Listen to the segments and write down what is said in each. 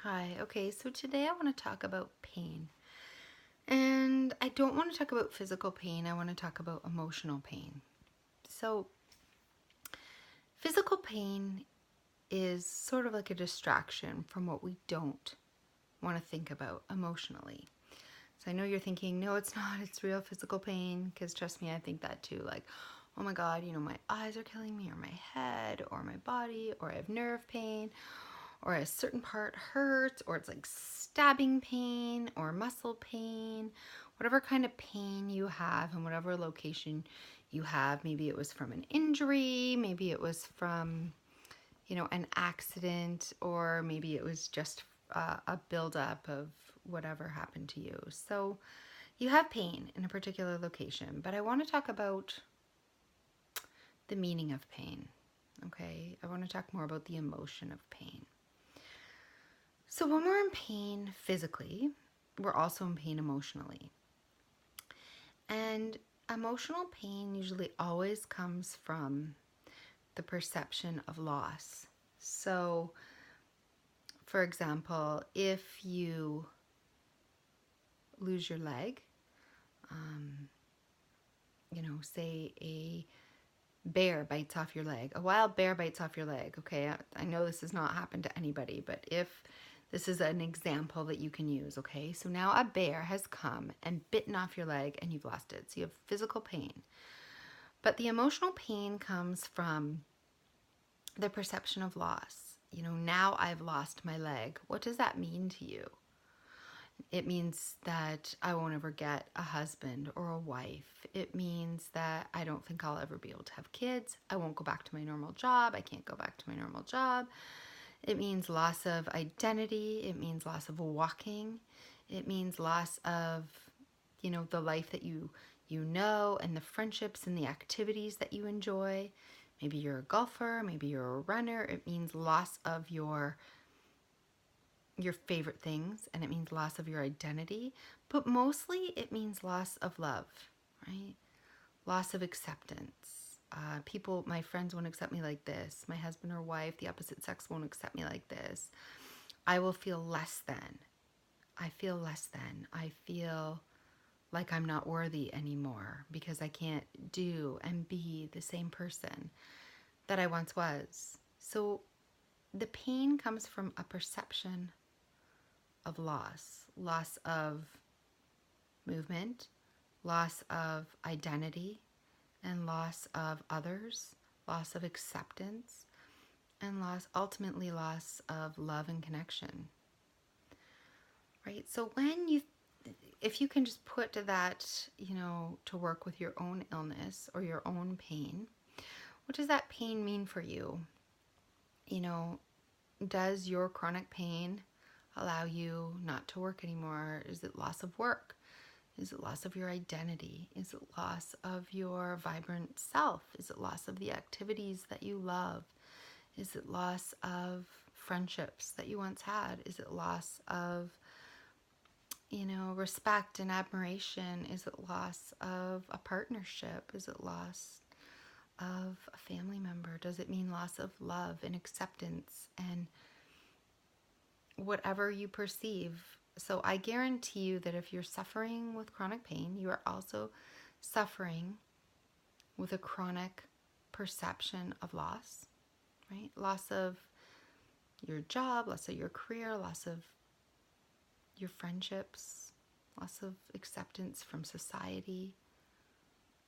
Hi, okay, so today I want to talk about pain. And I don't want to talk about physical pain, I want to talk about emotional pain. So, physical pain is sort of like a distraction from what we don't want to think about emotionally. So, I know you're thinking, no, it's not, it's real physical pain, because trust me, I think that too. Like, oh my God, my eyes are killing me, or my head, or my body, or I have nerve pain, or a certain part hurts, or it's like stabbing pain or muscle pain, whatever kind of pain you have and whatever location you have. Maybe it was from an injury, maybe it was from, an accident, or maybe it was just a buildup of whatever happened to you. So you have pain in a particular location, but I want to talk about the meaning of pain. Okay, I want to talk more about the emotion of pain. So when we're in pain physically, we're also in pain emotionally. And emotional pain usually always comes from the perception of loss. So, for example, if you lose your leg, um, say a bear bites off your leg, a wild bear bites off your leg. Okay, I know this has not happened to anybody, but if this is an example that you can use, okay? So now a bear has come and bitten off your leg and you've lost it. So you have physical pain. But the emotional pain comes from the perception of loss. Now I've lost my leg. What does that mean to you? It means that I won't ever get a husband or a wife. It means that I don't think I'll ever be able to have kids. I won't go back to my normal job. I can't go back to my normal job. It means loss of identity. It means loss of walking. It means loss of, the life that you know and the friendships and the activities that you enjoy. Maybe you're a golfer, maybe you're a runner. It means loss of your favorite things, and it means loss of your identity, but mostly it means loss of love, right? Loss of acceptance. My friends won't accept me like this. My husband or wife, the opposite sex, won't accept me like this. I will feel less than. I feel less than. I feel like I'm not worthy anymore because I can't do and be the same person that I once was. So the pain comes from a perception of loss of movement, loss of identity, and loss of others, loss of acceptance, and ultimately loss of love and connection. Right? So if you can just put that, to work with your own illness or your own pain, what does that pain mean for you? Does your chronic pain allow you not to work anymore? Is it loss of work? Is it loss of your identity? Is it loss of your vibrant self? Is it loss of the activities that you love? Is it loss of friendships that you once had? Is it loss of, respect and admiration? Is it loss of a partnership? Is it loss of a family member? Does it mean loss of love and acceptance and whatever you perceive? So I guarantee you that if you're suffering with chronic pain, you are also suffering with a chronic perception of loss, right? Loss of your job, loss of your career, loss of your friendships, loss of acceptance from society,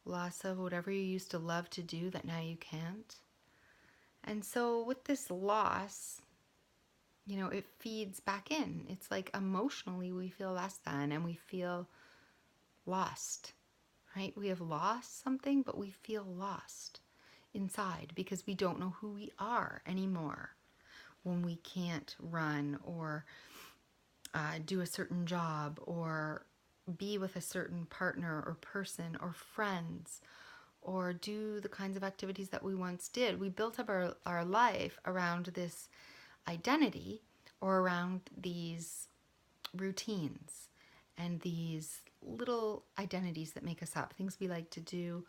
loss of whatever you used to love to do that now you can't. And so with this loss, it feeds back in. It's like emotionally we feel less than and we feel lost, right? We have lost something, but we feel lost inside because we don't know who we are anymore when we can't run or do a certain job or be with a certain partner or person or friends or do the kinds of activities that we once did. We built up our life around this identity or around these routines and these little identities that make us up, things we like to do,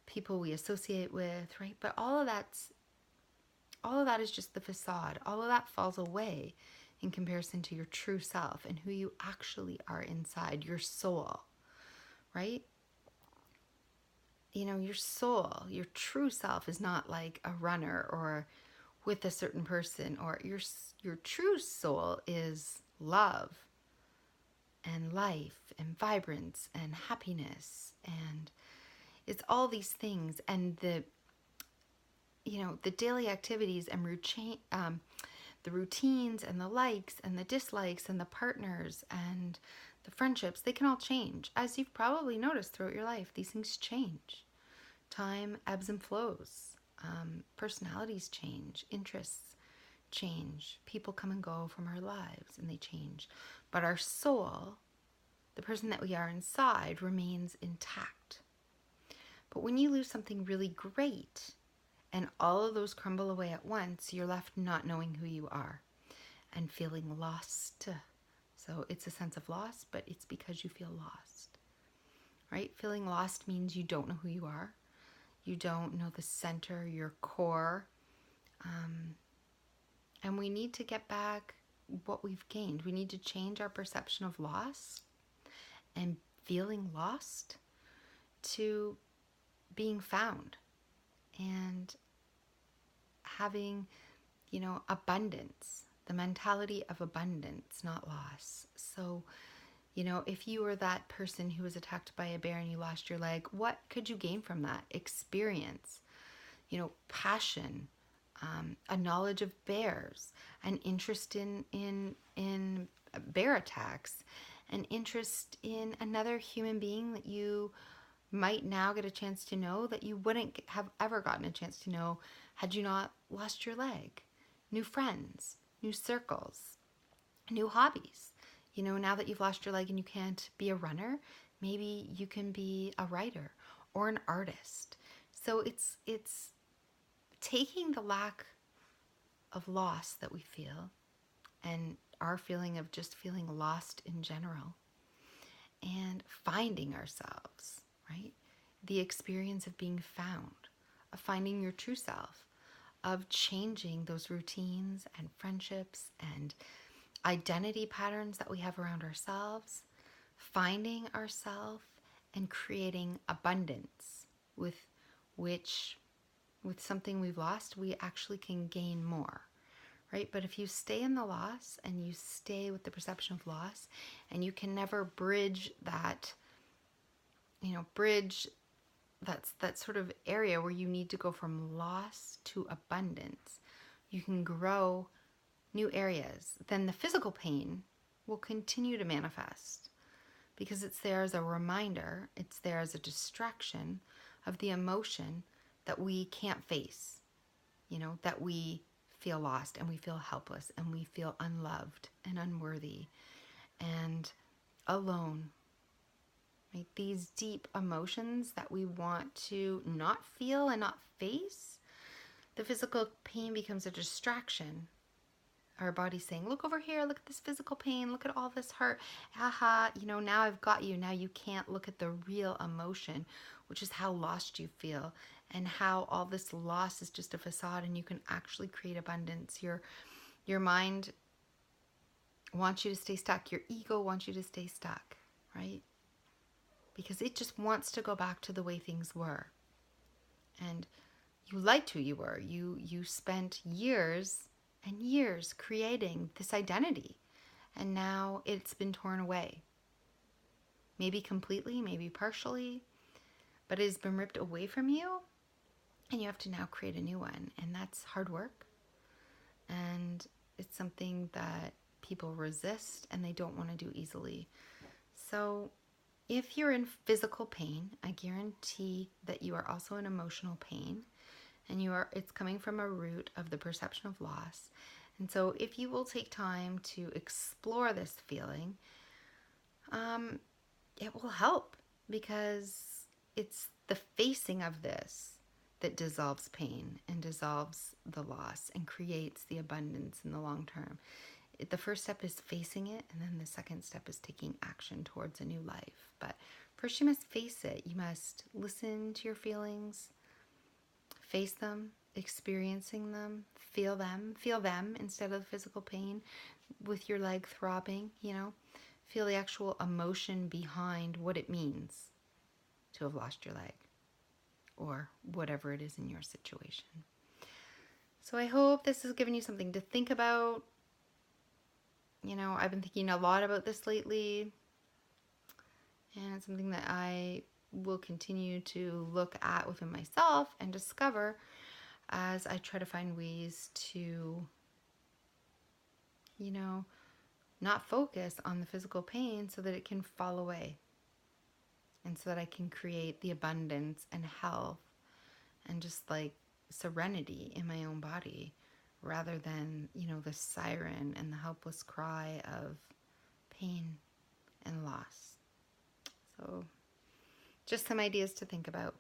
people we associate with, right? But all of that is just the facade. All of that falls away in comparison to your true self and who you actually are inside, your soul, right? You know, your soul, your true self is not like a runner or with a certain person, or your true soul is love and life and vibrance and happiness, and it's all these things. And the, you know, the daily activities and routine, the routines and the likes and the dislikes and the partners and the friendships, they can all change. As you've probably noticed throughout your life, these things change. Time ebbs and flows. Personalities change. Interests change. People come and go from our lives and they change. But our soul, the person that we are inside, remains intact. But when you lose something really great and all of those crumble away at once, you're left not knowing who you are and feeling lost. So it's a sense of loss, but it's because you feel lost, right? Feeling lost means you don't know who you are. You don't know the center, your core. And we need to get back what we've gained. We need to change our perception of loss and feeling lost to being found and having, you know, abundance, the mentality of abundance, not loss. So, you know, if you were that person who was attacked by a bear and you lost your leg, what could you gain from that? Experience, you know, passion, a knowledge of bears, an interest in bear attacks, an interest in another human being that you might now get a chance to know that you wouldn't have ever gotten a chance to know had you not lost your leg. New friends, new circles, new hobbies. You know, now that you've lost your leg and you can't be a runner, maybe you can be a writer or an artist. So it's taking the lack of loss that we feel and our feeling of just feeling lost in general and finding ourselves, right? The experience of being found, of finding your true self, of changing those routines and friendships and identity patterns that we have around ourselves, finding ourselves and creating abundance with which, with something we've lost, we actually can gain more, right? But if you stay in the loss and you stay with the perception of loss and you can never bridge that, you know, bridge that sort of area where you need to go from loss to abundance, you can grow new areas, then the physical pain will continue to manifest because it's there as a reminder, it's there as a distraction of the emotion that we can't face, you know, that we feel lost and we feel helpless and we feel unloved and unworthy and alone. Right? These deep emotions that we want to not feel and not face, the physical pain becomes a distraction. Our body's saying, look over here, look at this physical pain, look at all this hurt. Haha, you know, now I've got you. Now you can't look at the real emotion, which is how lost you feel and how all this loss is just a facade and you can actually create abundance. Your mind wants you to stay stuck. Your ego wants you to stay stuck, right? Because it just wants to go back to the way things were. And you liked who you were. You spent years and years creating this identity. And now it's been torn away. Maybe completely, maybe partially, but it has been ripped away from you. And you have to now create a new one. And that's hard work. And it's something that people resist and they don't want to do easily. So if you're in physical pain, I guarantee that you are also in emotional pain, and it's coming from a root of the perception of loss. And so if you will take time to explore this feeling, it will help, because it's the facing of this that dissolves pain and dissolves the loss and creates the abundance in the long term. The first step is facing it, and then the second step is taking action towards a new life. But first you must face it. You must listen to your feelings, face them, experiencing them, feel them instead of physical pain with your leg throbbing, feel the actual emotion behind what it means to have lost your leg or whatever it is in your situation. So I hope this has given you something to think about. I've been thinking a lot about this lately, and it's something that I will continue to look at within myself and discover as I try to find ways to, not focus on the physical pain so that it can fall away, and so that I can create the abundance and health and just like serenity in my own body, rather than, the siren and the helpless cry of pain and loss. So just some ideas to think about.